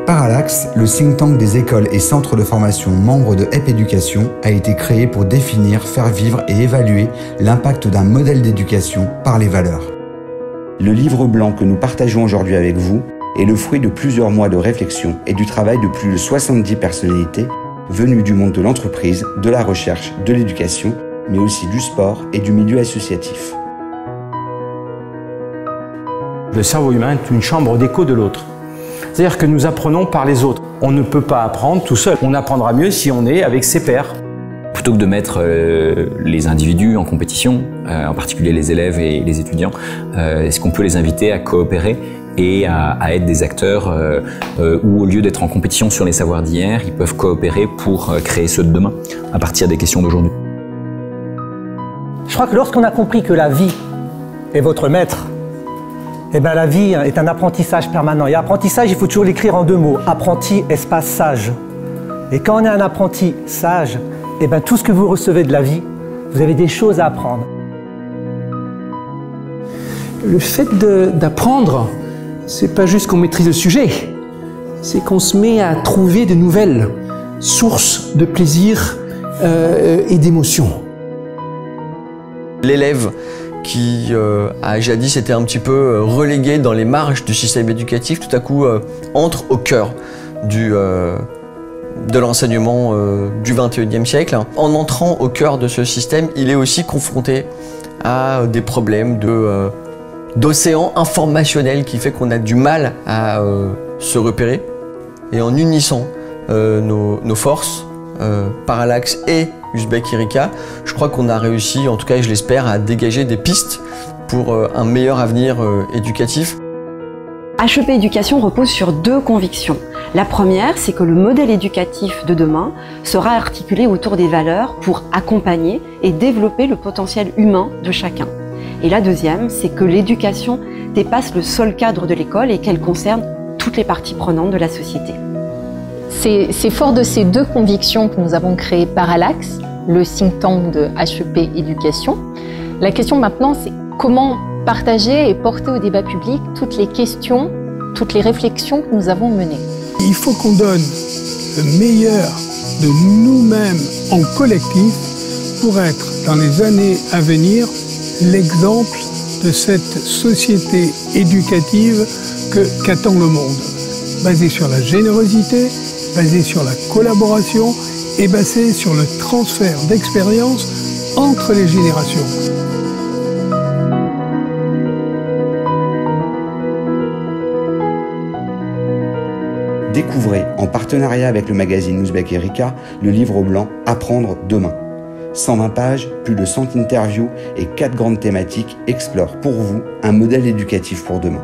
Parallax, le think tank des écoles et centres de formation membres de HEP Éducation, a été créé pour définir, faire vivre et évaluer l'impact d'un modèle d'éducation par les valeurs. Le livre blanc que nous partageons aujourd'hui avec vous est le fruit de plusieurs mois de réflexion et du travail de plus de 70 personnalités venues du monde de l'entreprise, de la recherche, de l'éducation, mais aussi du sport et du milieu associatif. Le cerveau humain est une chambre d'écho de l'autre. C'est-à-dire que nous apprenons par les autres. On ne peut pas apprendre tout seul. On apprendra mieux si on est avec ses pairs. Plutôt que de mettre les individus en compétition, en particulier les élèves et les étudiants, est-ce qu'on peut les inviter à coopérer et à être des acteurs où, au lieu d'être en compétition sur les savoirs d'hier, ils peuvent coopérer pour créer ceux de demain à partir des questions d'aujourd'hui. Je crois que lorsqu'on a compris que la vie est votre maître, eh bien, la vie est un apprentissage permanent. Et apprentissage, il faut toujours l'écrire en 2 mots. Apprenti, espace, sage. Et quand on est un apprenti sage, eh bien, tout ce que vous recevez de la vie, vous avez des choses à apprendre. Le fait d'apprendre, c'est pas juste qu'on maîtrise le sujet, c'est qu'on se met à trouver de nouvelles sources de plaisir et d'émotion. L'élève qui a jadis été un petit peu relégué dans les marges du système éducatif, tout à coup entre au cœur de l'enseignement du XXIe siècle. En entrant au cœur de ce système, il est aussi confronté à des problèmes d'océan informationnel qui fait qu'on a du mal à se repérer. Et en unissant nos forces, Parallax et Uzbek Erika, je crois qu'on a réussi, en tout cas je l'espère, à dégager des pistes pour un meilleur avenir éducatif. HEP Éducation repose sur 2 convictions. La première, c'est que le modèle éducatif de demain sera articulé autour des valeurs pour accompagner et développer le potentiel humain de chacun. Et la deuxième, c'est que l'éducation dépasse le seul cadre de l'école et qu'elle concerne toutes les parties prenantes de la société. C'est fort de ces 2 convictions que nous avons créé Parallax, le think tank de HEP Éducation. La question maintenant, c'est comment partager et porter au débat public toutes les questions, toutes les réflexions que nous avons menées. Il faut qu'on donne le meilleur de nous-mêmes en collectif pour être, dans les années à venir, l'exemple de cette société éducative qu'attend le monde, basée sur la générosité, basée sur la collaboration et basée sur le transfert d'expérience entre les générations. Découvrez, en partenariat avec le magazine Uzbek Erika, le livre blanc « Apprendre demain ». 120 pages, plus de 100 interviews et 4 grandes thématiques explorent pour vous un modèle éducatif pour demain.